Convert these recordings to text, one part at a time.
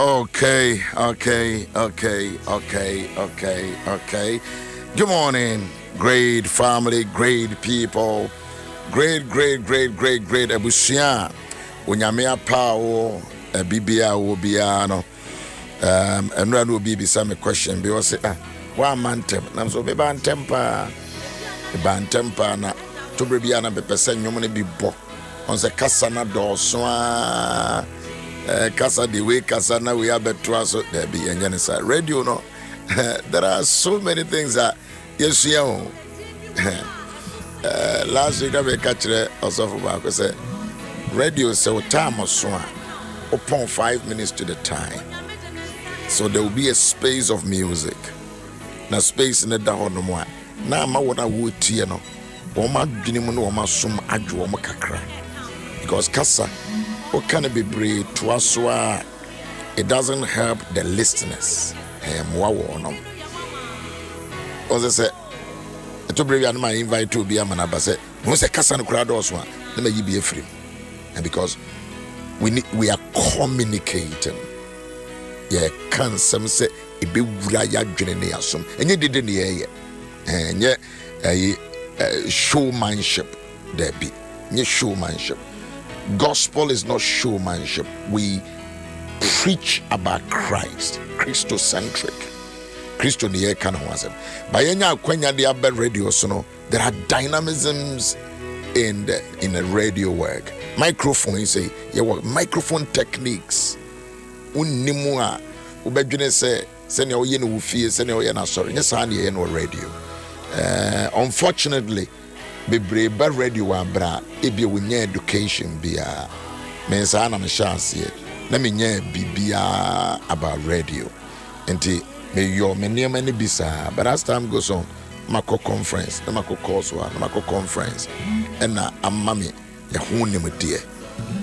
Okay. Good morning, great family, great people, great Ebusia. Unyamea pao, bibia ubiano. And run will be some question because one man temp. Nam so be ban temper na to be an be person you money be bo on the casana door so Casa the way Casana we have better so there be and radio no. There are so many things that yes last week I catch also for back say radio so time or so upon 5 minutes to the time. So there will be a space of music. Na space in the down no more. Na ma wona wo tie no. O ma dwene mu no o ma som adwo mo kakra. Because Casa what can it be brave to us? It doesn't help the listeners. Also say to brave and my invite to be a man, but say once a Cassan crowd also, let me be a free. And because we are communicating. Yeah, can some say it be Raya Generation, and you didn't hear it. And yet a showmanship there be. Showmanship. Gospel is not showmanship. We preach about Christ, Christocentric. Christo ni kana wasem. Bayenya kwenya dia be radio so no. There are dynamisms in the radio work. Microphone say you work microphone techniques. Unnimu a ubedwene say ne oye no fie se ne oye na sorry. Nya sa ne no radio. Unfortunately Bebreba radio abra ebi wonya education bia me sa na me chance na me nya bibia about radio enti me yo me niam ni bisa but as time goes on mako conference na mako course na mako conference and na amame ya hunim de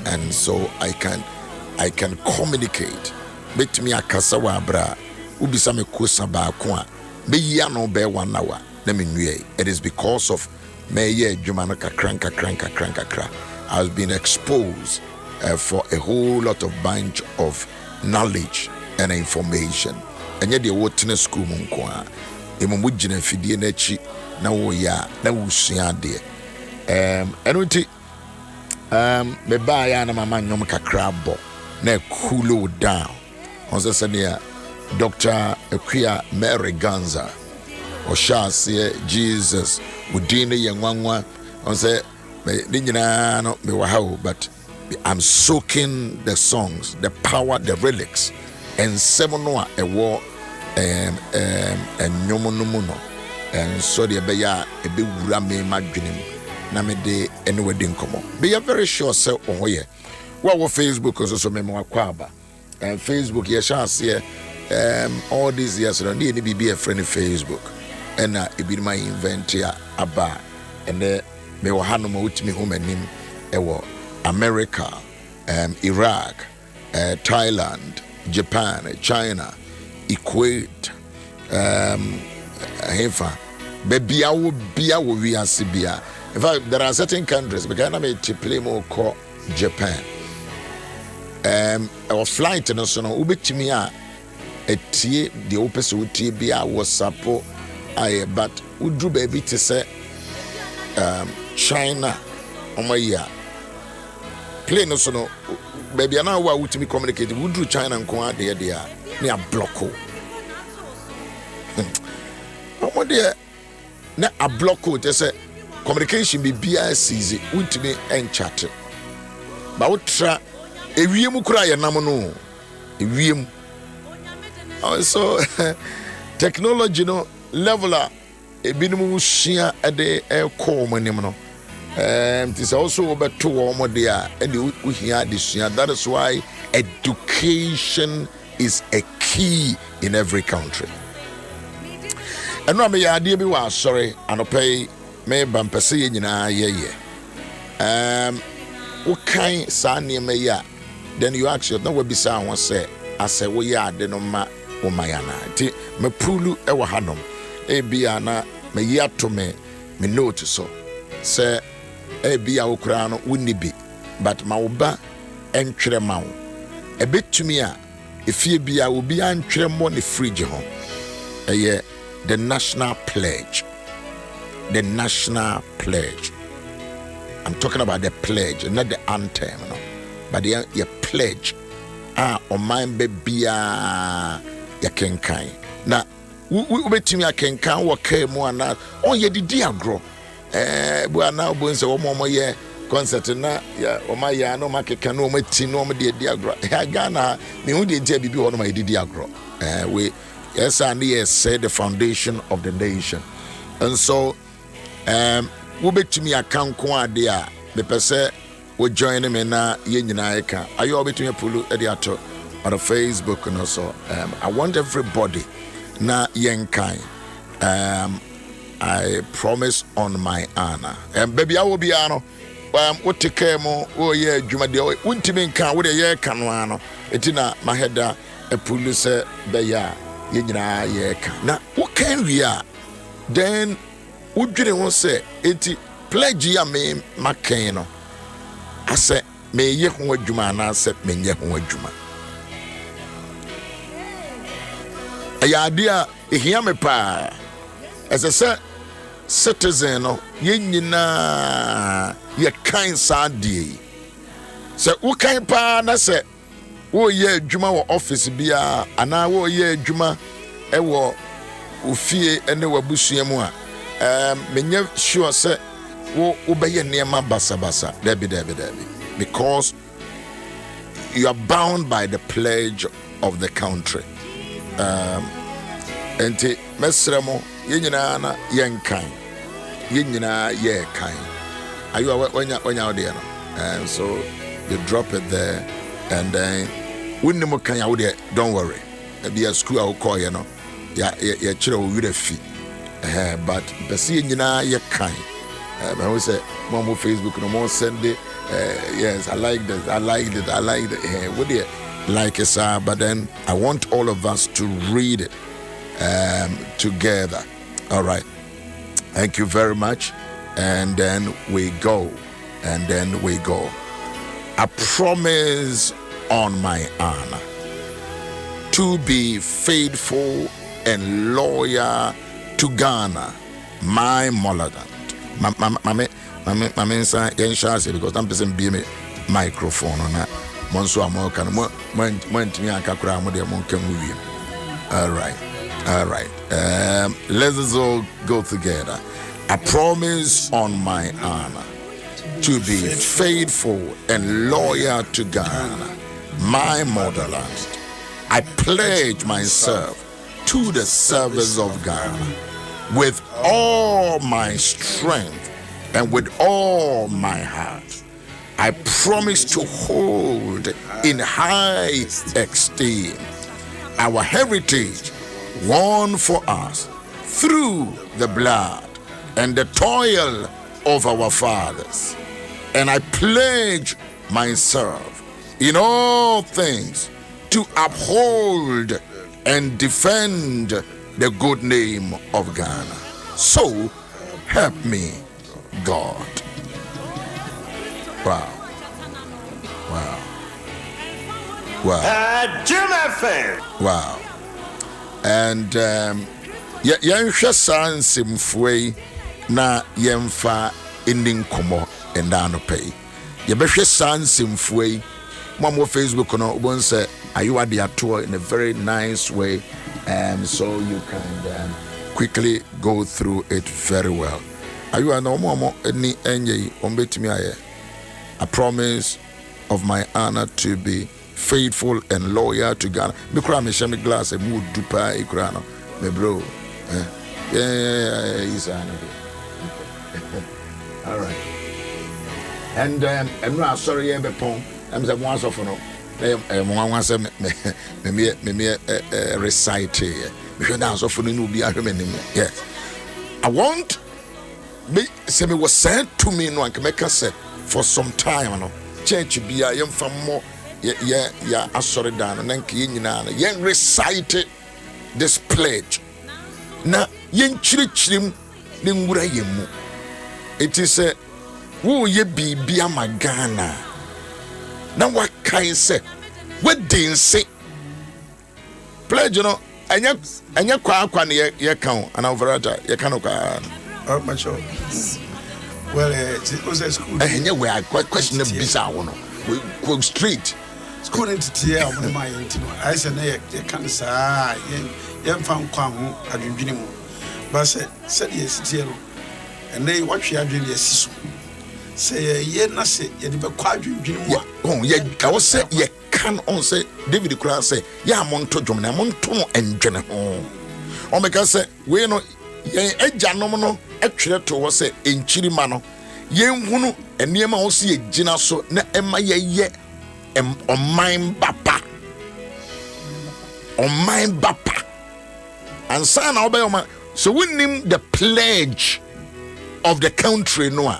and so I can communicate bet me akasa wa abra ubisa me kosa ba ko a be ya no be 1 hour na me nwie. It is because of Meye Jumanaka Kranka. Has been exposed for a whole lot of bunch of knowledge and information. And yet the water school munkwa. Emumujine fidie nechi na wo ya na wusia de. Enuti me ba ya na mama nyom kakra bo na cool down. Onse senia Dr. Equia Mary Ganza. Oshase Jesus udine yenwanwa on say me nyina no me wa how but I'm soaking the songs, the power, the relics and seven no a war and nyomonomuno and so the beya e be wura me madwenem na me de ene wedding komo be ya very sure say ohoye wa Facebook so me wa kwaba and Facebook ye shase all these years no need be a friend of Facebook. And it be my inventor aba and me wa hanoma utimi homanim ewo America, Iraq, Thailand, Japan, China, Kuwait, hefa bebia wo wi asibia. In fact, there are certain countries because I me to play more call Japan. Our flight no so no ubetimi a etie de opese utie bia wo sapo but udru baby to say China ya play no so no baby na wa utimi communicate udru China nko ade ya na blocko omo na a blocko to say communication be bia easy utimi en chat ba utra ewiem kura ye nam no ewiem so technology no leveler ebinum shia ade call manim no it is also over to omo there and we hear this. That is why education is a key in every country. And no me ade bi wa sorry anopay me bampese nyina ye wo kan sa ne me ya then you ask yourself no we be say won say ase wo ya ade no ma wo mayana ti me pulu e wo hanom ebia na me yato me note so say ebia wo kura no woni bi but ma wo ba entwere ma wo ebetumi a efie bia obi antwere mo ne fridge ho the national pledge. The national pledge. I'm talking about the pledge, not the anthem, no. But the pledge. Oman bebia ya kenkan. Na ubetimi ya kenkan wake mo ana on ye didi agro. Bu ana obo nse omo ye concert na ya omaya no makeka no mati no de didi agro. Ya Ghana me hu de dia bibi ho no ma didi agro. We yes and yes say the foundation of the nation. And so wobetumi akanko ade a bepese we join me na ye nyina eka ayo betumi pulu e de ato on the Facebook and also I want everybody na yenkan I promise on my honor baby I will be ano what take care mo oh yeah djuma de untimi nkan wo de ye ka no ano etina maheda e pulu se be ya ye nyina ye ka na wo kan wi a then udwire ho se enti pledge ya me makan no ase me ye ho adwuma na ase me nye ho adwuma ayade a ehia me pa ese se citizen no ye nyina ye kan sadie se wo kan pa na se wo ye adwuma wo office bia ana wo ye adwuma e wo ofie ene wabusua mu a menye sure say wo obeye niema basa debi because you are bound by the pledge of the country enti mesremo ye nyina na yenkan ye nyina ye kan ayu wanya ode no and so you drop it there and then wunimo kan ya ode don't worry be a school I call you know ya chire wo wira fi but besi nyina ye kan I will say mom Facebook no more send it yes I like this I like it what do you like it sir but then I want all of us to read it together. All right, thank you very much. And then we go I promise on my honor to be faithful and loyal to Ghana, my motherland. Mama say yenshase because I'm person be me microphone on that. Monso amoka no ntimi akakura mo de mo nkan wi. All right. Let's all go together. I promise on my honor to be faithful and loyal to Ghana, my motherland. I pledge myself to the service of Ghana with all my strength and with all my heart. I promise to hold in high esteem our heritage won for us through the blood and the toil of our fathers. And I pledge myself in all things to uphold and defend the good name of Ghana. So help me God. Wow. And yɛnhwɛ saa nsɛmfuei na yɛmfa ending komo endano pay. Yɛbɛhwɛ saa nsɛmfuei mo Facebook no won say ayiwa de ato in a very nice way so you can quickly go through it very well. Ayiwa no mo ni enye ombetimi aye. I promise of my honor to be faithful and loyal to Ghana. Me kura me shame glass e mu dupa e kura no. Me bro. He's all right. And I'm not sorry e be pon. I'm say one of no. One say me recite here. Me should dance of no be ahwem. Yes. I want me say me was said to me no anke make say for some time no. Church bia yem fam more ya asori dan na nke nyina na yen recite this pledge na yen chirichirim ne nwura yemu. It is a wo ye bibia magana na wakai se wedin se pledge no anya kwa ne ye kan ana overata ye kan kwa macho well it was a school anya we question na bisa wo no we go straight school entity on my intino I say na ye kan sa ye mfa kwa ho adwendwene mu ba say ye sitie no ene watwe adwene ye siso say ye na say ye de be kwa adwendwene mu ye ka wo say ye kan on say David kura say ya monto dwom na monto no endwene ho o me ka say we no ye agyanom no atwere to wo say enchirima no ye nhunu enema wo say gina so na ema ye oman bapa and son obey so we name the pledge of the country no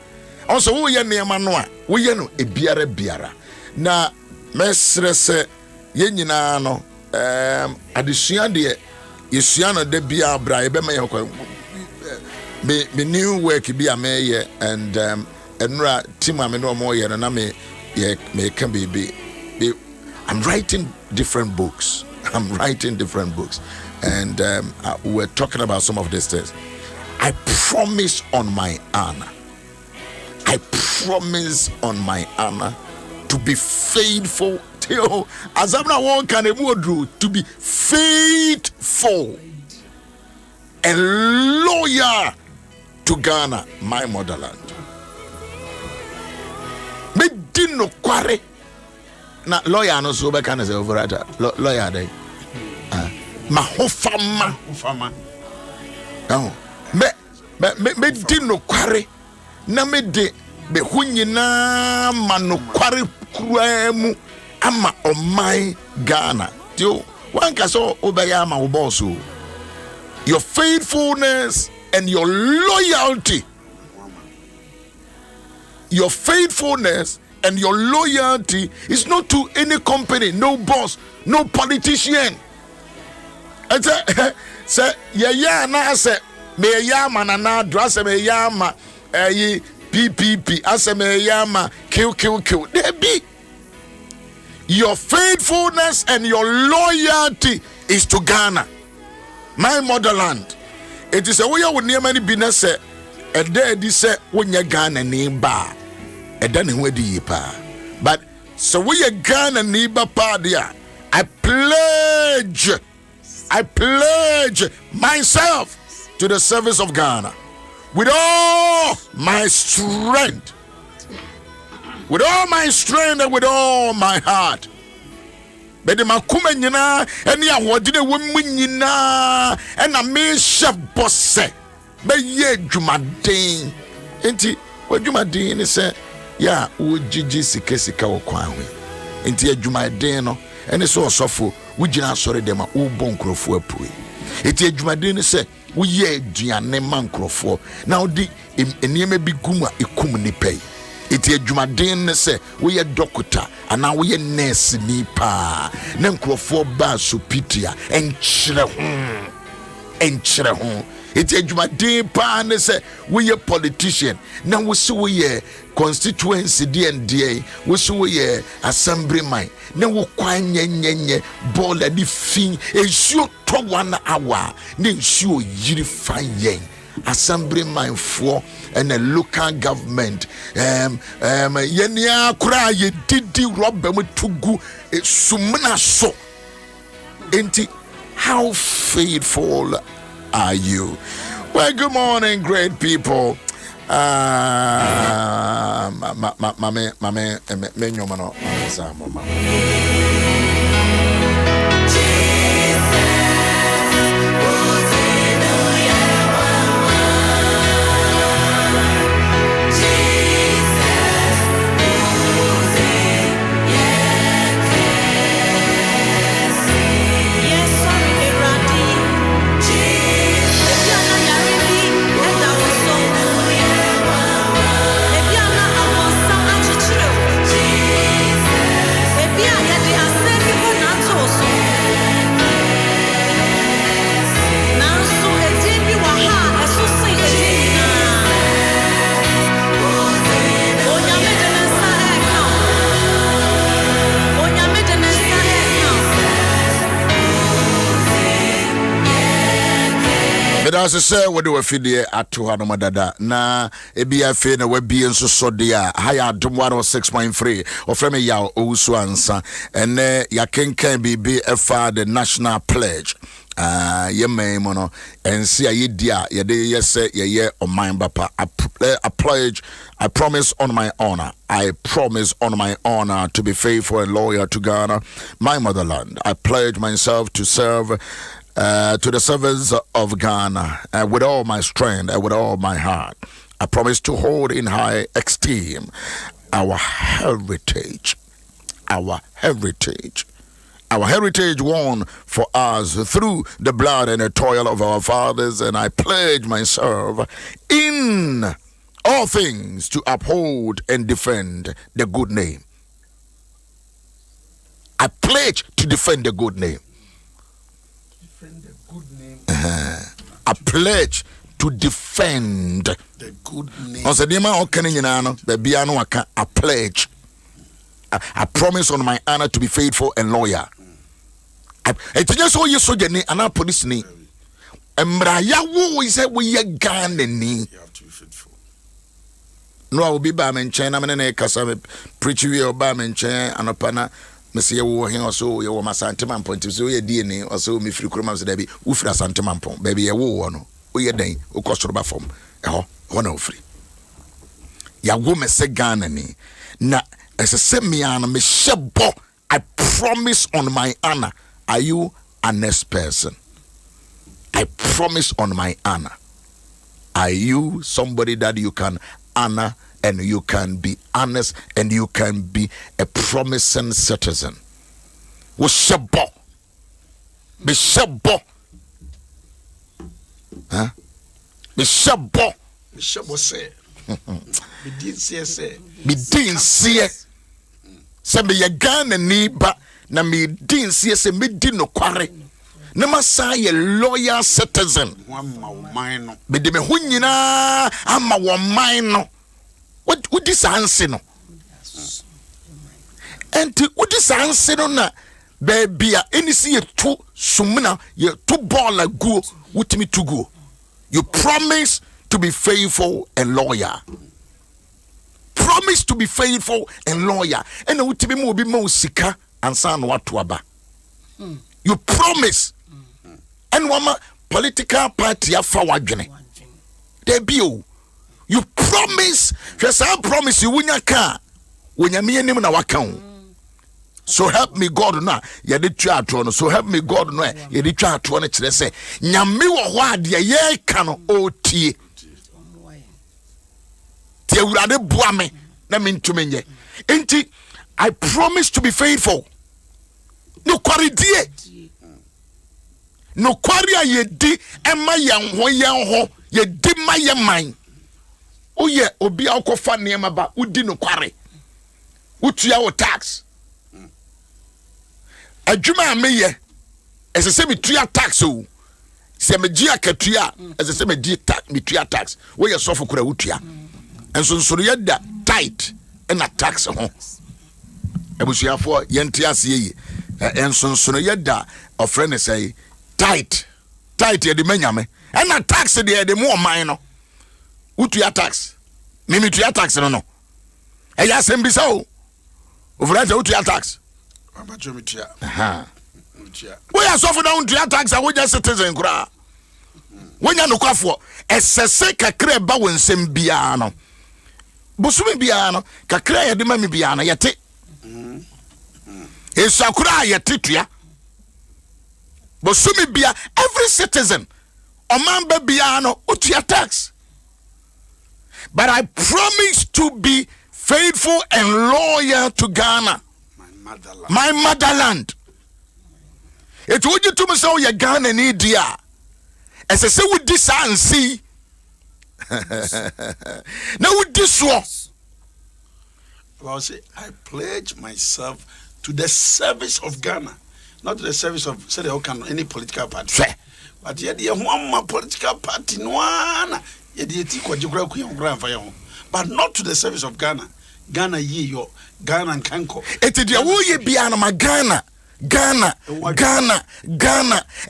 also we ye nema no we ye no biara na mesre se ye nyina no adesua de yesua no de bia bra ye be ma ye kwa me new work bi ameye and enra team ame no mo ye na me can be I'm writing different books and we're talking about some of these things. I promise on my honor to be faithful till as I'm not one can to be faithful and loyal to Ghana, my motherland. Me didn't quarry na lawyer no so be kan say overata lawyer dey mahofama me didn't quarry na me de be hunyina manokware kura mu ama omai Ghana tio wan ka so obeya ma wo boss o your faithfulness and your loyalty and your loyalty is not to any company, no boss, no politician. And say ya na say me ya manana dress me ya ma PPP as me ya ma kill there be your faithfulness and your loyalty is to Ghana, my motherland. It is a way would near many business say a day this say when you Ghana name bar a done who di pa but so we a Ghana neighbor pardia I pledge myself to the service of Ghana with all my strength and with all my heart. But the makuma nyina eni awode de wo nyina and a me bosse be ye dwumaden enti wadwumaden ni se ya wo gigi sika wo kwan ho enti adwumaden no eni so osofo wo gina sori dem a wo bon krofo apue enti adwumaden ni se wo ye aduane man krofo na wo di eniema bi gum a ekum ni pay enti adwumaden ne se wo ye doctor ana wo ye nurse ni pa na nkrofo ba so pitia enkyere ho enti adwumaden pa ne se wo ye politician na wo se wo ye constituency D&D wo se wo ye assemblyman na wo kwan nyenyenye bola di fin ensuo to 1 hour na ensuo yiri fan yen assemblyman for and a local government yenia kura ye didi rob mu tugu sumna so enti how faithful are you? Well, good morning, great people. Yeah. But as I say, what do we feed the atu Adom dada na ebi afi na we bi nso so dia high Adom 106.3 or from Yaw Owusu-Ansah and ya kenkan bibi efa the national pledge. Ye may mono and see a dia ye de yes say ye on my papa. I pledge, I promise on my honor. I promise on my honor to be faithful and loyal to Ghana, my motherland. I pledge myself to serve to the service of Ghana with all my strength and with all my heart. I promise to hold in high esteem our heritage. Our heritage. Our heritage won for us through the blood and the toil of our fathers, and I pledge myself in all things to uphold and defend the good name. I pledge to defend the good name. Defend the good name. I pledge to defend the good name. I pledge. I promise on my honor to be faithful and loyal. It's just so you so Jenny and our police ni. Embraya wo is that we are Ghana ni. You have to be faithful. No, I will be by men chain. I'm in a casa preach you or by men chain and upon Monsieur Warring or so. You were my Santaman point to so your DNA or so me free crumams debbie. Ufra Santaman pom, baby a war no. We a day, who cost about from. Oh, one of free. Ya woman said Ghana ni. Na as a semiana me shebo. I promise on my honor. Are you an honest person? I promise on my honor. Are you somebody that you can honor and you can be honest and you can be a promising citizen? Washabo. Bishabo. Huh? Bishabo. Bishabo say. Bidin say. Sabi ya Ghana ni ba. Na me din see se me di no kware na masa ye loyal citizen me de me ho nyina ama wo man no what this answer no and what this answer no na baby a any see to sumna ye to ball go with me to go. You promise to be faithful and loyal. Promise to be faithful and loyal. And what be mo be mo sika and son what to aba. You promise. And one political party afa wadwene. There be you promise. Just I promise you when you can. When you me anim na waka. So help me God na. Ye de twa ato no. So help me God no. Ye de twa ato no kire se. Nyame wo ho ade ye ka no otie. Tie urade boa me na me ntumi nye. Enti I promise to be faithful. No kwaridie. No kwaria ye di ema yan ho ye di ma ye man. Oye obi akofa niam ba udi no kware. Utua wo tax. Adwuma meye esese me tua tax o. Se me gia katua esese me di tax me tua tax. Wo ye sofo kura utua. Enso nsoro ye da tight na tax ho. Ebusuafo yente ase yi. Enso nsoro ye da ofrene say tight ye de manyame. Na tax de de mo man no. Utua tax. Mimi tua tax no no. Eya sembisa o. Ofrene say utua tax. Aha. We are suffering down to tax and we just citizen kura. When you look for esese kakra ba wonsem bia no. Bosumi bia no kakra ye de mami bia no yete. Esakura yete tua. Bosumi bia every citizen oman ba bia no utua tax. But I promise to be faithful and loyal to Ghana. My motherland. It would you to me so you Ghana ni dia. As I say with this and see. Now with this one. Well, say I pledge myself to the service of Ghana, not to the service of say any political party. But yet you one political party no one. But not to the service of Ghana. Ghana ye yo Ghana and Kanko. Eti dia wo ye bia na Ghana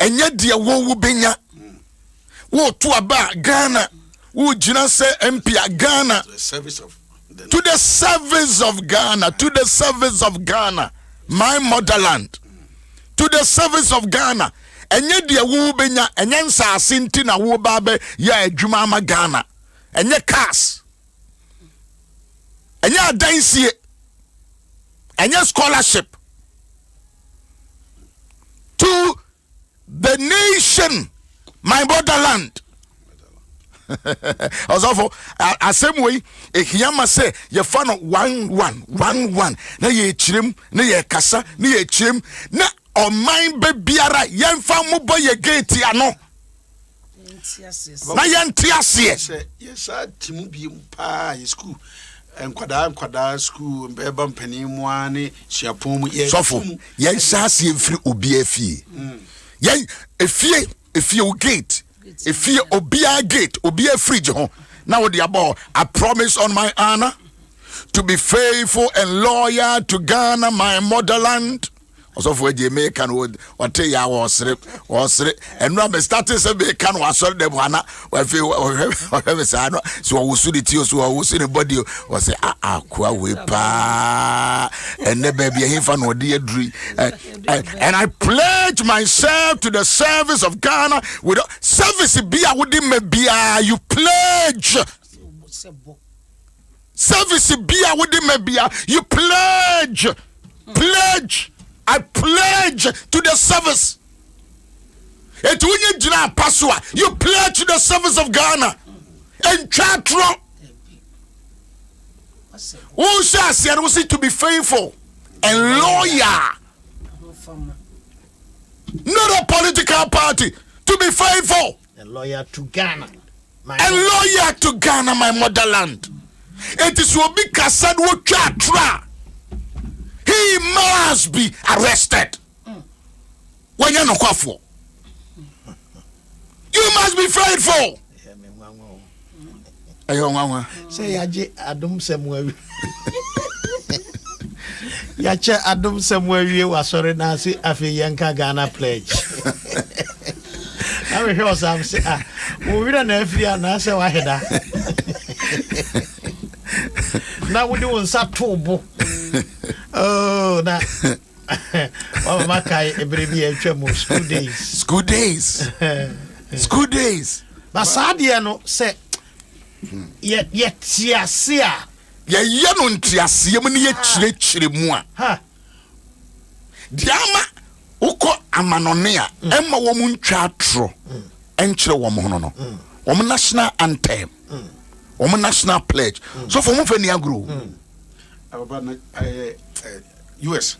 and yet dia wo benya. wo to aba Ghana wo gina say MP Ghana to the service of Ghana, to the service of Ghana, my motherland, to the service of Ghana. Enye dia wo benya enye nsase nti na wo ba be ya adwuma ama Ghana. Enye cars. Enye adansie. Enye scholarship. To the nation, my motherland. Also, same way, Hiyama say, you found 1-1 na ye chim, na ye kasa, na ye chim, na o mind be biara, yan famu boy ye gate ano. Na yan tiasie. Yes, I Timu be pa school. And kwada school, Beba Penimwane, Shapomu, Sofo, yan sasi free ubiefi. Yan, if you gate. If you obia gate, obia fridge home. Now the above, I promise on my honor to be faithful and loyal to Ghana, my motherland. Also for Jamaican would or tell ya was and now started to be can was all the one whatever so I was the tears who was in the body was say and the baby him fan or dear dream and I pledge myself to the service of Ghana with service be I wouldn't be you pledge service be I wouldn't be you pledge I pledge to the service. And when you pasua, you pledge to the service of Ghana. And chatro. Who says you to be faithful and loyal? Not a political party. To be faithful and loyal to Ghana. Loyal to Ghana, my motherland. It is will be kasad wo chatra. He must be arrested. When you're not careful, you must be faithful. Say Adom somewhere. Yacha Adom somewhere you was sorry now. See, Afi Yanka Ghana pledge. I will hear some say, we don't know if you are not so ahead. Now we do on Satobo. Oh, that. Oh, my guy, every day, school days. School days. But Sadiano said, yet, yes, yeah. Yanon Tiasia, when ye chile moi. Ha. Diama, Uko Amanonea, Emma woman chatro, Enchre woman, woman national anthem, woman national pledge. So for Mufenia group. US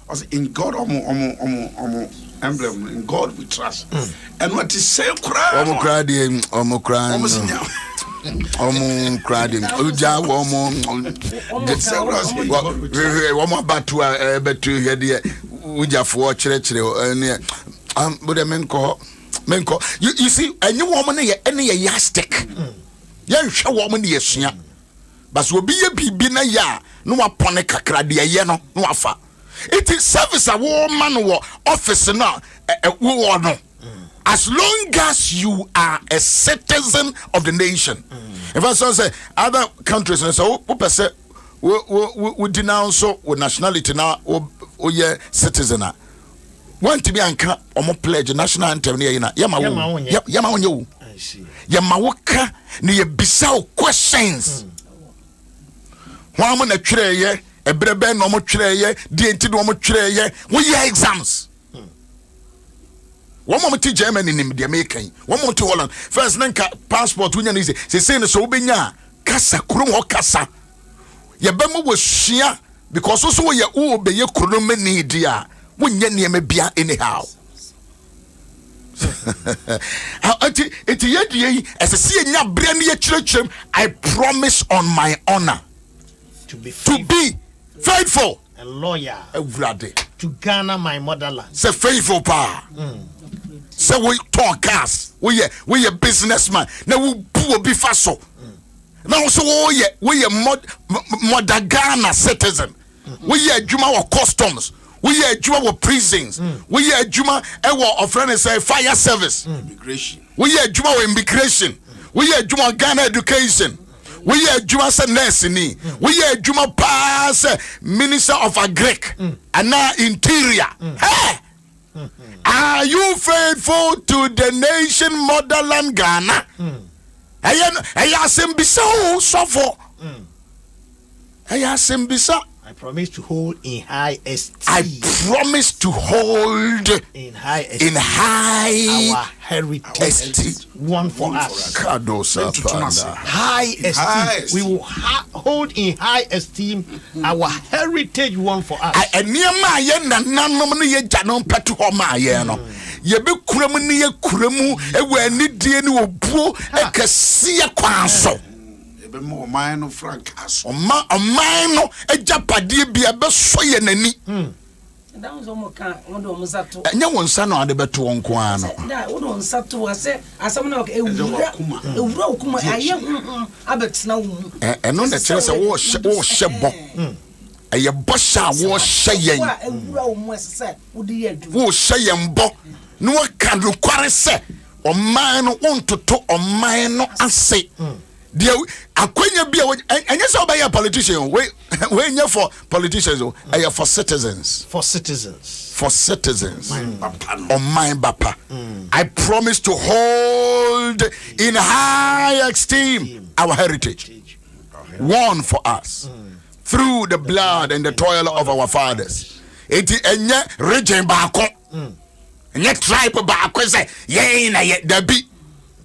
was in God emblem in God we trust and what is say cry uja womo batu betu here uja for chire but menko you see any woman any yastic yen hwe woman ye sua but obi ye bibi na ya no apone kakra de ye no afa it is service a woman wo office now wo no as long as you are a citizen of the nation. If I say other countries and so person we denounce with nationality now or yeah citizen want to be anka omo pledge national anthem ne yina yama wonye I see yama woka ne ye bisa questions Why na twere ye ebrebe no mo twere ye die enti no mo twere ye wo ye exams one moment to Germany in the American, one moment to Holland. First, Nanka passport, when you say, so benya, Cassa, Krum or Cassa. Yabama was sheer because also you obey your Kurumani, dear, when you near me be anyhow. It's yet as a senior brandy church, I promise on my honor to be faithful and loyal every day to Ghana, my motherland. Say faithful power. So we talk cars. We a businessman. Now we poor be faso. Now so we a mod Ghana citizen. We a Juma or customs. We are Juma with prisons. We are Juma a friend and say fire service. Immigration. We are Juma with immigration. We are Juma Ghana education. We are Juma nursing. We are Juma pass minister of agric and now interior. Hey! Are you faithful to the nation motherland Ghana? I promise to hold in high esteem. I promise to hold in high esteem our heritage won for us. High esteem. We will hold in high esteem our heritage won for us. Yebe kuremu ni ye kuremu ewe ni die ni obuo ekasiye kwanso ebe mo oman no frankaso oman no ejapade bia be so ye nani down zo mo kan wodo mo sato enya wonsa no ade beto wonko ano da wodo nsato ase asam na ewura okuma aye abetena wo eno na kire se wo hyebo aye bo sha wo hye yen ewura wo mo ese wodi ye adu wo hye yen bo no kan do kware se oman no ontoto oman no ase de akwanya bia enya se obey politician we nya for politicians o for citizens oman bapa I promise to hold in high esteem our heritage won for us through the blood and the toil of our fathers. It enya region baako enya tribe baako say ye na ye dabi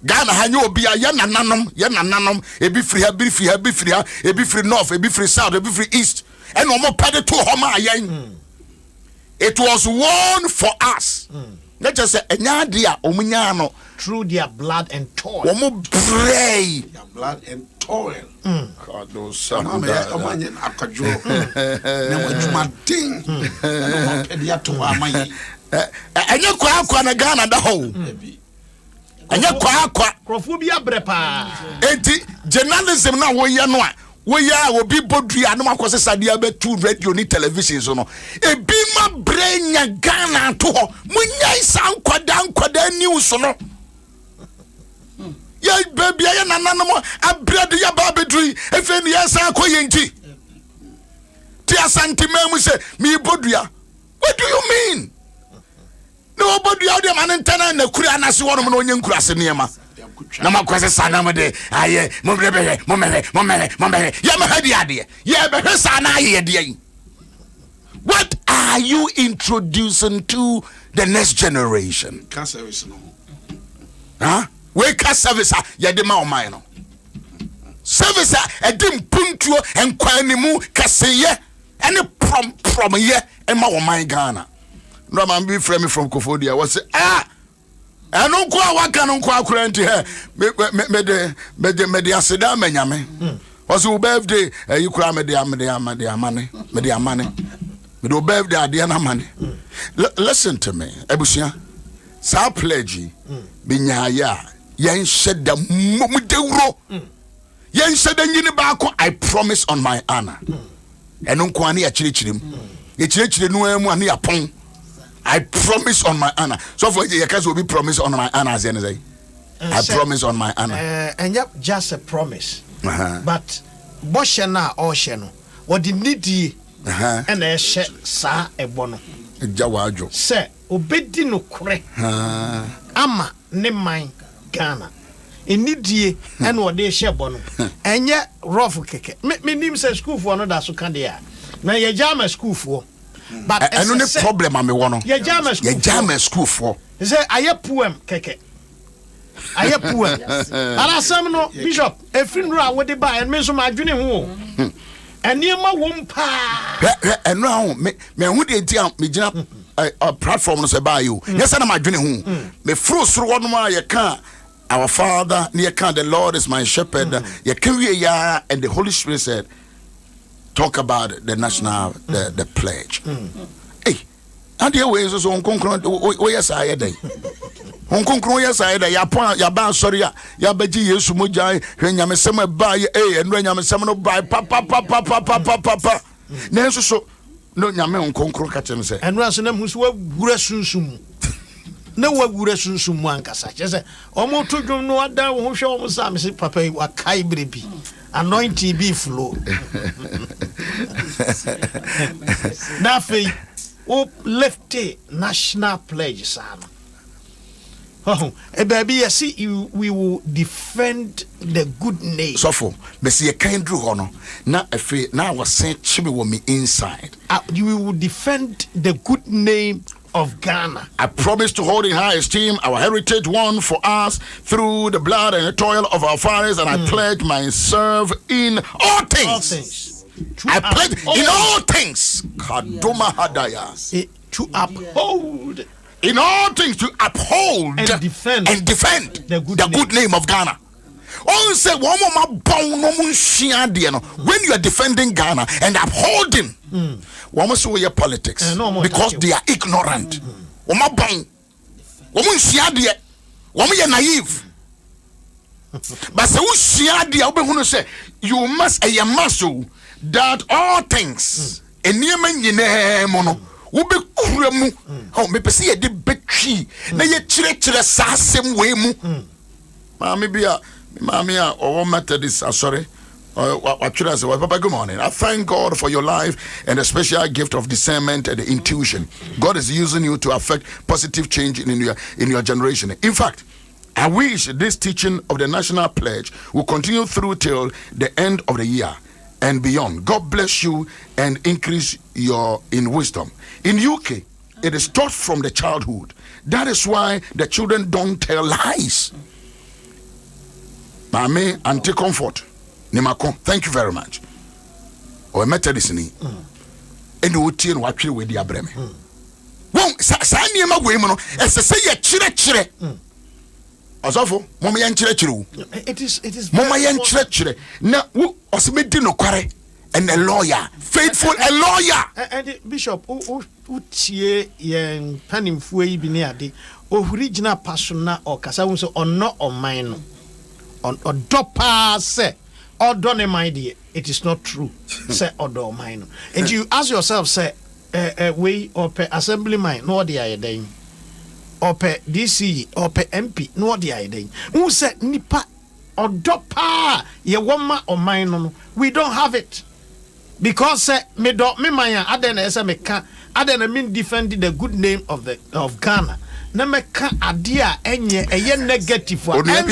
Ghana hanyo obi a ye nananom ebi free ha ebi free north ebi free south ebi free east and omo pade to homa ayen. It was won for us. Let us say enya de a omunya no through their blood and toil. Omo pray their blood and toil. God knows something. Omanyen akadwo na wadwuma din na pedia to amayi. Enya kwa na Ghana da ho. Enya kwa krofo bi abrepa enti journalism na wo ye no a wo ya obi bodua no makose sadia be two radio ni television so no ebi ma brenya Ghana to ho munyai san kwada news no ya baby ya nananom abrede ya ba bedui efe ni ya san koyenti ti asante memu se mi bodua. What do you mean? Nobody out there man ntana na kura anase wono no onye nkura se niema na makwese sana mede aye momere ya mahadi ade ya behwe sana aye de. What are you introducing to the next generation? Car service no. Huh? We car service ya de ma o man no. Service e dim puntuo enkwanimu kaseye ene prom ye e ma o man Ghana. No man be friend me from Kofodia. Was say I don't go waka no kwa kurenti he me de aseda manyame. Was your birthday you kura me de amane. Me do birthday ade na mane. Listen to me. Ebusia. Sa pledge binya ya yen sheda mudewro. Yen sheda nyini baako I promise on my honor. Eno nko ani ya chirichirim. Ye chirichire no emu ani yapon. I promise on my honor. So for you guys will be promise on my honor as I promise on my honor. And yep, just a promise. But Boshana or Sheno, what the needy and a shed sa a bono. Jawajo. Sir, obedi no kure. Ama ne mine Ghana. In needy and what they share bono. And yet, rough keke. Me name says school for another Sukandia. Now your jam school for. But I know the problem I'm one. Your German school for. He said, I have poem, keke. I have poem. And I said, no, Bishop, a funeral with the buy and mention my dream home. And near my womb pa. And now, me who did tell me a platform to buy you. Yes, I'm my dream home. Me fruits through one more you can. Our Father, near can the Lord is my shepherd. You carry ya, and the Holy Spirit said, talk about the national the pledge. Hey, and the ways is on concrete. Oh yes, I had. On concrete, yes, I had. Ya point, ya ban sorry, ya beji yesu mujai. When ya mesema buy and when ya mesema no buy papa. Nenso so no nyame nkonkro ka kyem se eno aso na musu wa gura sunsum na wa gura sunsum mu ankasa kyese omo to dwom no ada wo hwe omo sa me se papa wa kai brebi anointing be flow na fe o left national pledge sana. Oh, baby, you see, we will defend the good name. So for me see a kind of honor. Now I was saying she will me inside. You will defend the good name of Ghana. I promise to hold in high esteem our heritage won for us through the blood and the toil of our fathers, and I pledge myself in all things. All things. I pledge in all things. Adom Ahengua. To uphold. In all things, to uphold and defend the good name of Ghana. All say when you are defending Ghana and upholding your politics because they are ignorant. Naive. But say you must that all things ube kuremu me pese ye de betwi na ye kire sa asem we mu maami bia o Methodist sorry Papa, good morning. I thank God for your life and the special gift of discernment and intuition. God is using you to affect positive change in your generation. In fact, I wish this teaching of the national pledge will continue through till the end of the year and beyond. God bless you and increase your in wisdom. In UK, it is taught from the childhood. That is why the children don't tell lies. Mame, anti comfort. Nimako, thank you very much. Or Methodist ni. And you tell what you with the abreme. Won, Sani ma we mono. Say ye chire. Asofo, mama yan chire. It is. Mama yan chire. Na wo osmedi no kware. And a lawyer, faithful, a lawyer. And Bishop, utie yen panimfue yi bi ne ade. Original persona or kasa won so on not on mine. On dopa se or ne mind it is not true. Say or mine. And you ask yourself, say we or pe assembly mine no the ayeden. Or pe DC or pe MP no the ayeden. Who said nipa or dopa ye woma or mine no. We don't have it. Because me maya adena esa me ka adena mean defending the good name of Ghana. Na me ka adia enye eye negative one. Let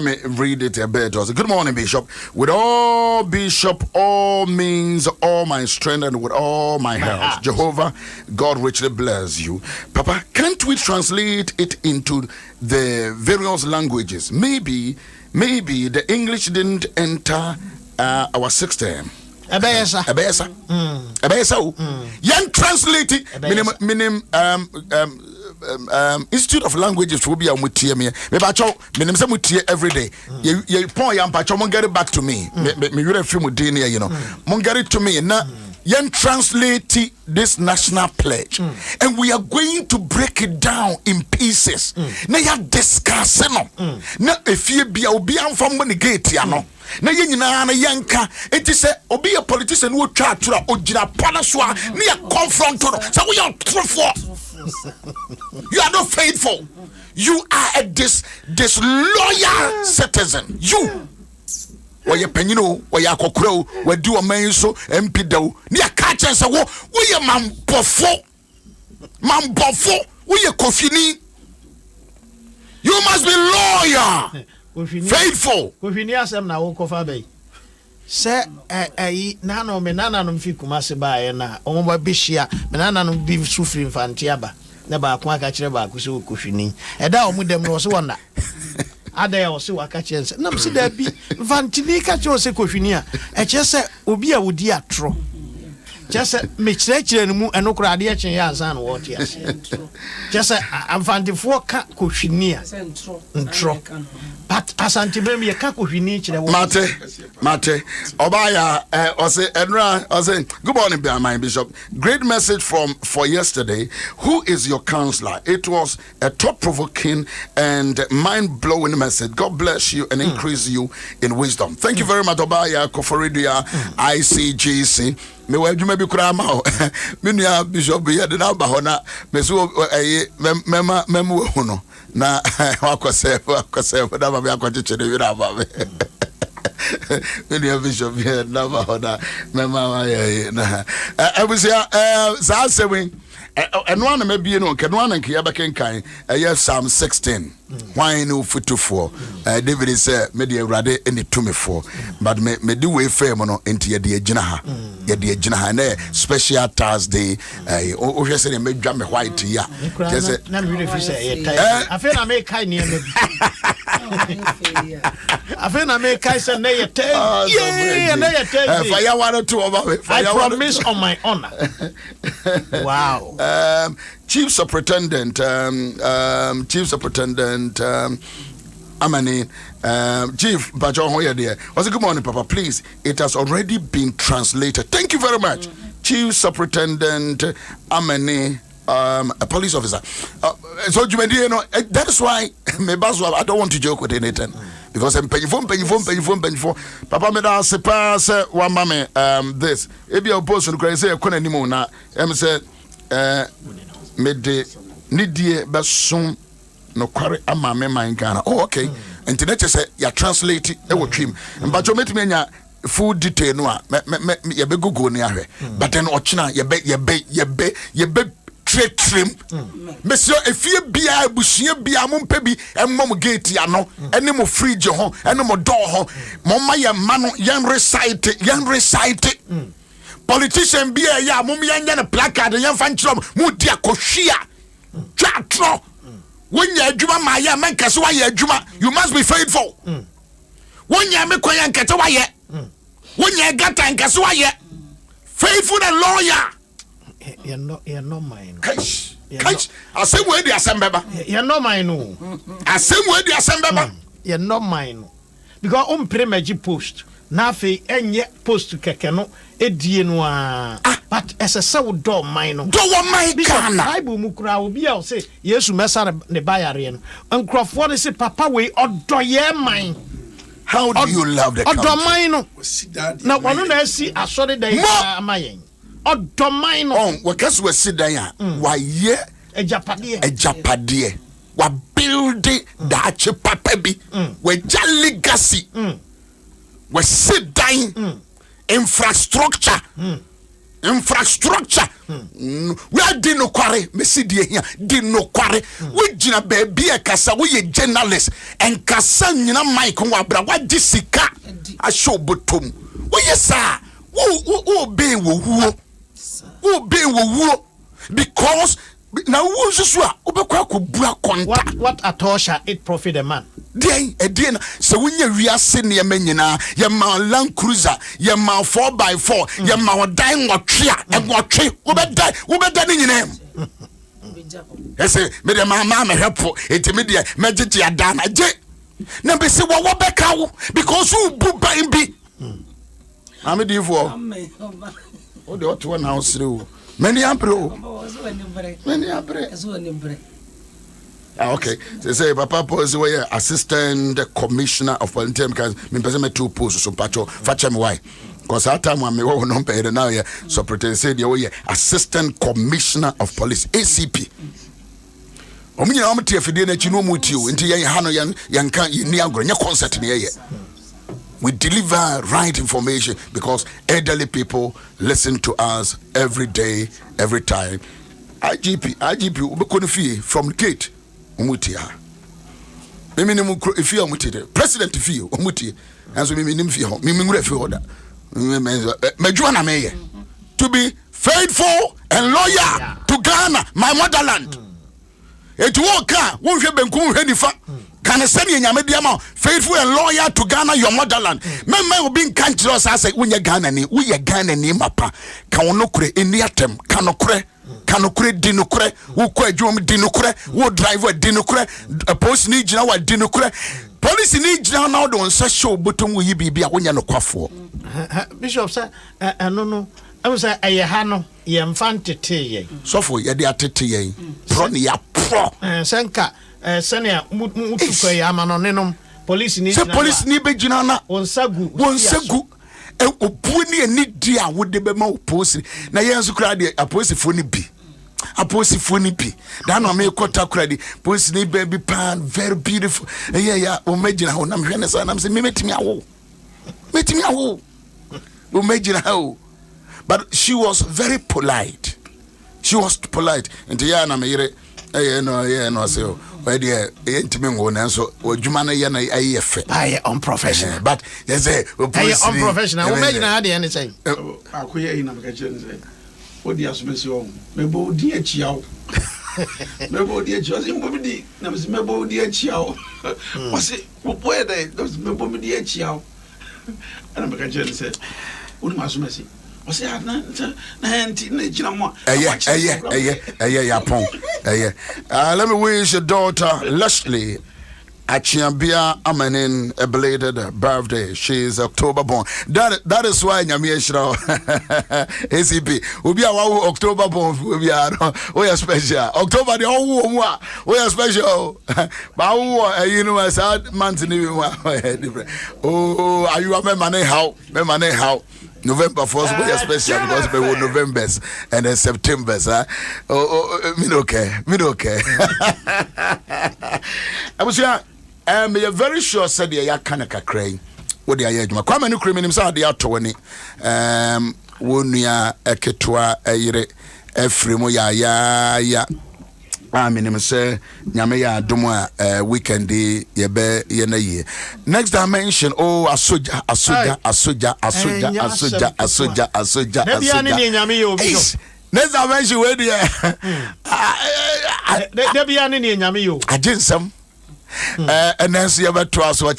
me read it a bit. Good morning, Bishop. With all Bishop, all means all my strength and with all my health. Jehovah, God richly bless you. Papa, can't we translate it into the various languages? Maybe the English didn't enter our system. Abesa. Yan translate it. Minim Institute of Languages will be a mutia me. Mebacho minim se mutia every day. You point yam pacho mon get it back to me. Me you film with Dania, you know. Mon get it to me na. Yan translate this national pledge, and we are going to break it down in pieces. Na ya discuss no. Na if you be obi am from the gate ya no. Na ye nyina na yanka enti se obi a politician wo twa atura ogira pana so a na ya confront no. So we are truthful. You are not faithful. You are a disloyal citizen. You Waya penino, waya kokro, wadu a man so MP do. Nia catch say wo ye man bofo, we ye kofini. You must be loyal, faithful. Kofini asem na wo kofa bay. Se nana me nana no mfi Kumasi ba na omo bishia me nana no bi sufri mfantiaba na ba ko aka kire ba ko so kofini. Eda omo dem no so wona. Ada o se waka chense nam se da bi vantini ka che o se kohwini a e che se obi a wodi atro che se me kire no mu enokura ade chen ya ansan no wote ase che se amfantifo ka kohwini a ntro but asanti be me ka kohwini kire wo mate obaya o se enra o se good morning my bishop, great message for yesterday. Who is your counselor? It was a thought-provoking and mind-blowing message. God bless you and increase you in wisdom. Thank you very much, Obaya Koforidia ICGC. me wa adwuma bi kura ma ho me nua bishop ye de na ba ho na me so mema we hu no na wakose da ba me akwachichire wi na ba me me bishop ye na ba ho na mema wa ye na abusia za sewen eno ana mabie no ke no ana nke ya bekenkan Psalm 16 why no futufo David say me de awrade eni tumefo but me di we fam no enti ye de agina ha na special Thursday o hwe se me dwa me white ya just na me refi say ye tai afi na me kai ne me afi na me kai say na ye tai yeah na ye tai fire one to over I promise on my honor. Wow. Chief Superintendent Amani, Chief Bajo Hoya there. Was a good morning, Papa. Please, it has already been translated. Thank you very much, Chief Superintendent Amani, a police officer. So you know that is why I don't want to joke with anything. Because I'm paying for. Papa me da se pass one mame this. If you oppose to crazy say kona anymore na em say me de nidie besom no kware ama me man Ghana. Oh okay. Internet say ya translate e wo twim. But you metime nya full detail no a ye be google ni ahwe. But then ochina ye be trim monsieur efie bia ebusuye bia mo mpabi emmom gate ya no ene mo fridge ho ene mo door ho mo ma ye ma no yan recite politician bia ya mo yan nya na placard yan fan chiro mo dia kohwia twatro wonya adwuma ma ya man kase wa ya adwuma you must be faithful wonya me koya nkete wa ye wonya gata nkase wa ye faithful and loyal. You're not mine. Catch. I say where the assembaba. You're not mine. I say where the assembaba. You're not mine. Because premeji post. Na fe enye post keke no edie no but as a so do mine no. Do what mine can. Bible mu kura obi a say Yesu mesa ne bayare no. Nkrofo ne say papa we odoye mine. How do you love the country? Odo mine no. Na wono na si asori dan amayen. Odomine on wakas we sidan ya wa ye ejapade wa build da che papa bi we ja legacy we sidan infrastructure we di no kware me sidie hia di no kware we gina baby e kasa we ye journalist en kasa nyina mic wa bra wa di sika a show botom we yesa wo be wo because now what at all shall it profit a man? Then so when you real senior menina, your man Land Cruiser, your man 4x4, your man dying or tria and what tree over done in your name. I say, Madam Mamma helpful, intermediate, magic dana jet. Number say what back out because who book by be. I'm a divorce. Oh, the other one house through. Many ampro. Okay. They say Papa Pose were Assistant Commissioner of Police. Me person two posts so pacho. Facha me why? Because at time when me wo no pay now here. So pretend say the way Assistant Commissioner of Police ACP. Omi na omo tie fidie na chi no mu tie o. Nti yen ha no yen kan ni agro nya concert ne ye. We deliver right information because elderly people listen to us every day, every time. IGP, ubekonifi from gate, umutia. Mimi if you umutia, President if you umutia, and so mimi nimfi ho, mimi ngurefi hoda. Mejuana meye to be faithful and loyal to Ghana, my motherland. It won't won't you be nifa. Can I send you faithful and loyal to Ghana, your motherland? Men will be country as I say, when you're Ghana, we are Ghana ni mapa. Kanokre in the atom, kanokre dinokre, who quite drum dinokre, who driver dinokre, a post need now at dinokre. Police need now don't say show, but we be a when you're no quaffo. Bishop, sir, no. I was a Yahano, Yamfante T. So for ye, they are T. Pronia pro. Senka. Senia mutu kwa yama no nenom police ni police ni be jinana wonsagu opuni ani dia wo de be ma oposi na yenso kra de aposifo ni bi that no me kwota kra de posi ni baby pan very beautiful yeah o magina ho na me hwene sa na me metimi awo o magina ho. But she was very polite. Nti ya na me yire no say where the intime go na so odwuma na ye na ayefe unprofessional. But they say unprofessional. We magina ha de any say akoye yi na me ka chere say odi asomesi o mebo odi achiawo mebo odi achiawo se mbo di na mebo odi achiawo o se boy dey mebo mi di achiawo ana me ka chere say odi masomesi o se na enti na gina mo yapon let me wish your daughter Leslie Achiambia Amanin a belated birthday. She is October born. That is why Nyami Eshra ACP. Ubi awa October born. Ubi we are special. October the whole we are special. But you know as sad months in oh, are you a man how? November 1st we are special because we were November's and then September's. Me okay. I was here. Me very sure said ya kana kakrai wo de aye adwuma kwa manu kremi sa de ato ni wonua eketwa ayire efremu ya minim say nyame ya adom a weekend ye be ye na ye next dimension asoja bia ni nyame ye obi next dimension we de bia ni nyame ye ajinsam and then see about trust what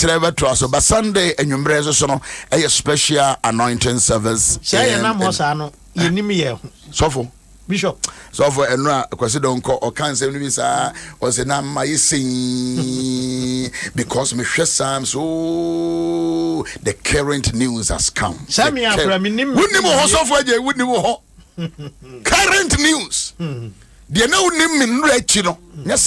but Sunday and your so no a special anointing service say na mo sa no yenim ye sofo bishop sofo enra kwase don ko o kan sem ni bisa o se na ma yisin because me hwe sam so the current news has come sami afra me nim wunnim ho sofo aje wunnim ho current news the no nim rechi no yes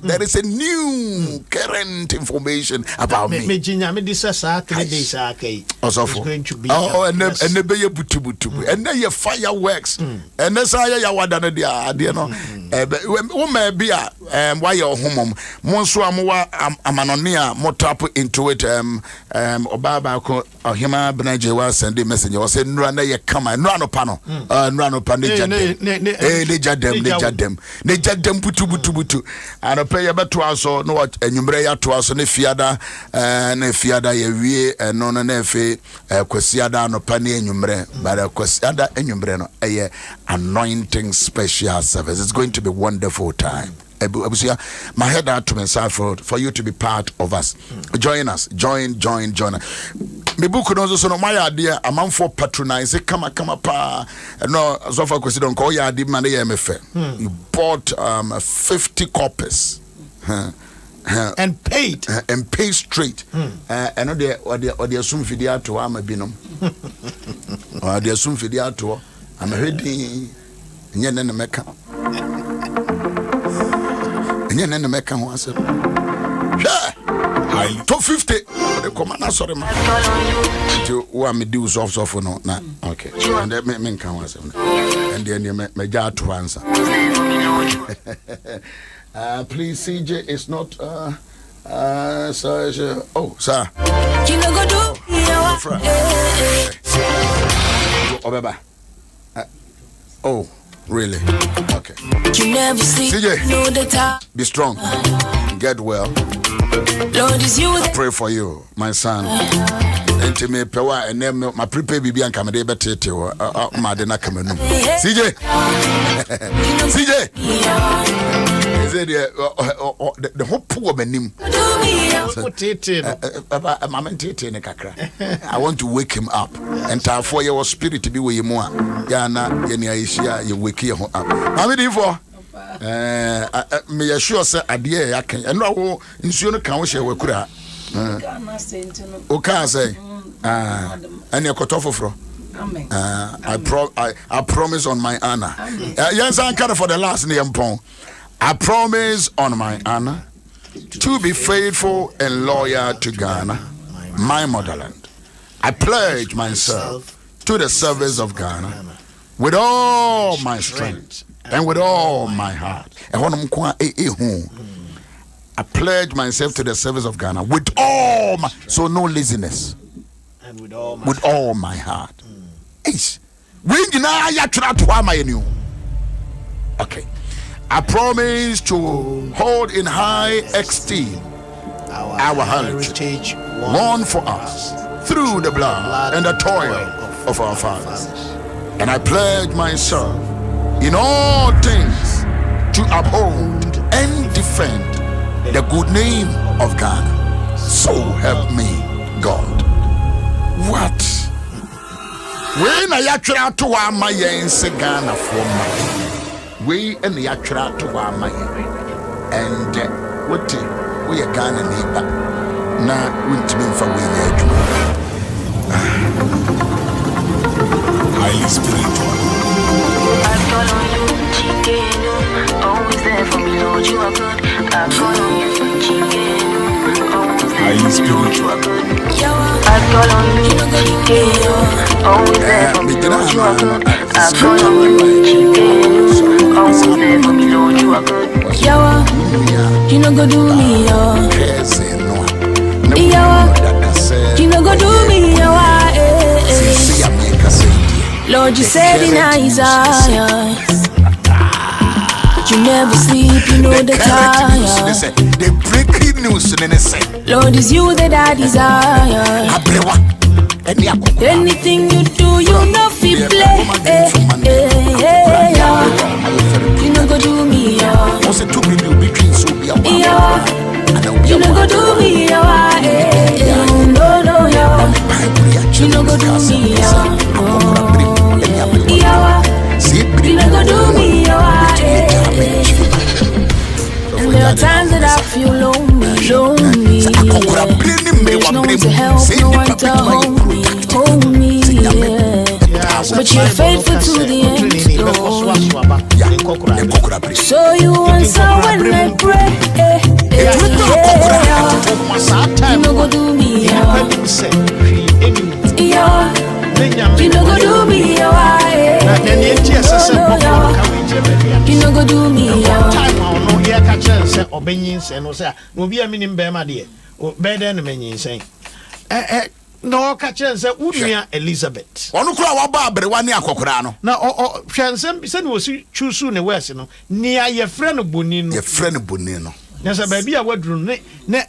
there is a new current information about me jinya me this 3 days akai also going to be and be ye butu and then ye fireworks and then say ya wada no dia no wo ma bia why your homom mo nso amwa amanone a mo tap into it obaba ko ohima benaje wa send message o say nura na ye kama nura no pa no nura no pa ne jadem butu and pay ya beto aso no what enwumre ya to aso ne fiada ye wie no na efe kwasiada no pa ne enwumre but kwasiada enwumre no anointing special service. It's going to be a wonderful time. My head out to myself for you to be part of us. Join us. Join us. Me book no so no my idea a man for patronize kama pa no so far consider ko ya di man ya mefe. You bought 50 copies. And paid straight. And no dey or dey assume fidia to am binom. Or dey assume fidia to am ready nye ne meka. Nye ne meka ho asem. Top 50 the commander sorry man to who me do soft no na okay and me can was and then me ja to answer please CJ is not sir sir Obeba oh really okay CJ be strong get well. Lord, is you. I pray for you, my son. And me pewa and then my prepare bibi and come de betete ma de na kamanu. CJ. Is it the whole poor manim. I want to wake him up. And for your spirit to be with you more. Yana yeni aishia you wake him up. How many for? Me assure say adie ya kan eno wo nsuo no kan wo hye wakura o kan say ene kotofofro amen I promise on my honor yes I can for the last name pon I promise on my honor to be faithful and loyal to Ghana my motherland I pledge myself to the service of Ghana with all my strength and with all my heart. I pledge myself to the service of Ghana with all my, so no laziness, and with all my heart. Okay. I promise to hold in high esteem our heritage won for us through the blood and the toil of our fathers. And I pledge myself in all things to uphold and defend the good name of Ghana. So help me God. What? When I try to my Ghana for my we and the try to my and what we are Ghana neighbor. Now won't mean for we highly spiritual. I've got on you, chicken, always there for me, Lord, you are good. I've got on you, chicken, always there for me, Lord, you are good. I've got on you, chicken, always there for me, Lord, you are good. I've got on you, chicken, always there for me, Lord, you are good. Yawa, you know go do me, yawa. Yawa, you know go do me, yawa. Lord, you said in Isaiah, you never sleep, you know the tire. They breaking news and they say, Lord, it's you that I desire. Anything you do, you know fi play. You know go do me, yeah. You know go do me, yeah. No, yeah. You know go do me, yeah. You know go do me, yeah. And there are times that I feel lonely. There's no one to help, no one to hold me, yeah. But you're faithful to the end, Lord. So you answer when I pray. You know go do me, yeah. You know go do me, yeah. You know go do me, yeah. No catch Elizabeth. Onu kura wa ba abrewa ne akokora no. Na hwansem se ne wosi chusu ne west no. Nia ye frɛ boni no. Ye frɛ no boni no. Nyasa ba bia waduru ne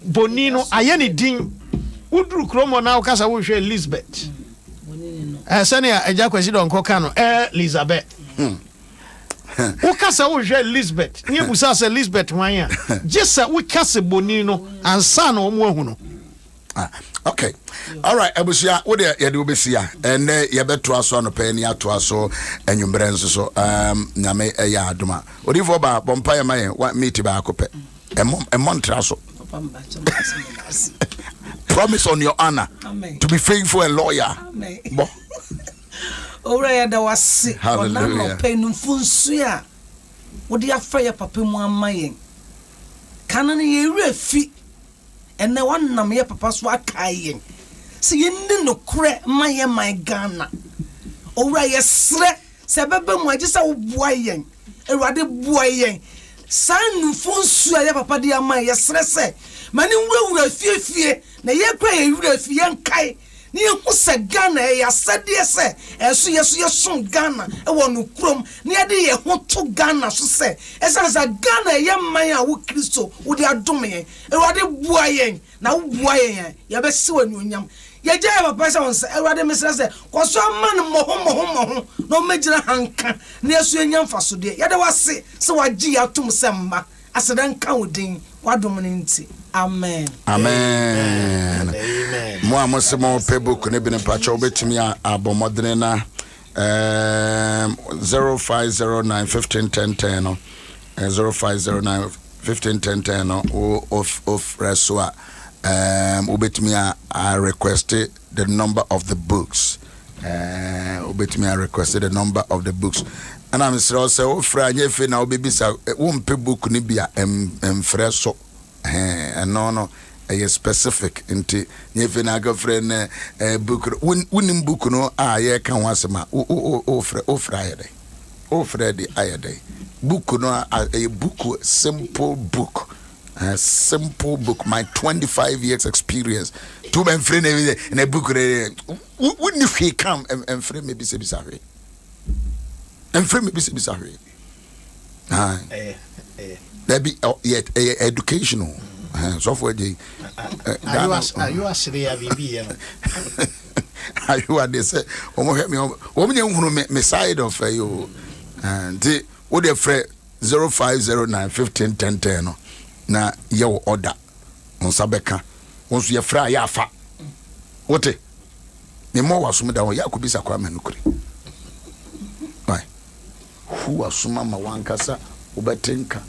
boni no aye ne din. Uduru kromo na ukasa wo hwɛ Elizabeth. Boni no. Sane agya kwasi don koka no Elizabeth. Ukasa wo hwɛ Elizabeth. Nye busa se Elizabeth wan ya. Jesa ukasa boni no ansa na omo ahu no. Okay. All right. Abusia, what ya do besia? And ya beto aso no pe ni ato aso enwumbre nso so nyame ya adoma. Odi fo ba bompa ya maye wa meet ba akopɛ. Montra so. Promise on your honor. Amen. To be faithful and loyal. Amen. Bo. Ora ya da wase. Hallelujah. Ona pe no funsu a. Wodi afa ya papa mu amayen. Kanane ye refi. And the one nam ye papa so akayen. See ye no kre my Ghana. Ora ye sre se bebe mu agisa wo boayen. Ewade boayen. San funsu a ye papa de ama ye sre se. Mani wura fie na ye kwa ye wura fie nkai. Ni hu se Ghana e ya sade se enso ye so Ghana e wo no krom ni ade ye ho to Ghana so se esansa Ghana ye man a wo Kristo wo de adom ye e wade bua yen na wo bua yen ye be se wanu onyam ye gya ye papa se won se e wade mesra se koso man mo no megira hanka na yeso enyam faso de ye de wase se wagi atom se mma asedan ka odin wadom ne nti. Amen. Amen. Amen. Mo amosemo pebook ne bi ne pacho betimi abomodene na 0509151010 no 0509151010 no of reswa obetimi I requested the number of the books obetimi I requested the number of the books and I'm sure say o fra anye na obebisa wo mpe book ni bia emfreso no specific into if na girlfriend book winning book no ye kan wasema o Freddy ayade book no a book simple book. A simple book, my 25 years experience. Two men friend in a book. Wouldn't if he come and friend me be sorry. And friend me be sorry. There be yet educational. Software day. You are serious, baby. You are they say, help me. Woman, you me side of you. And what they friend 0509 15 10 10. Na yo order on sabeka onso ye fra ya fa wote me mo wasum da ya ko bisa kwa manukuri why who asuma ma wankasa obetenka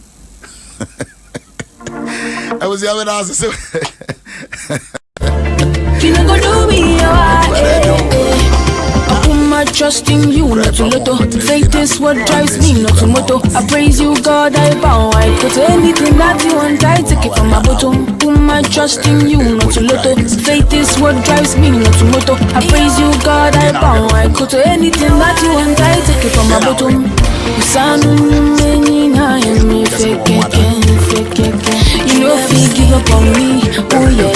I was having asked so Feeling go do me I trust in you, not to lotto. Faith is what drives me, not to motto. I praise you, God, I bow. I put anything that you want, I take it from my bottom. Put my trust in you, not to lotto. Faith is what drives me, not to motto. I praise you, God, I bow. I put anything that you want, I take it from my bottom. You know if you give up on me, oh yeah,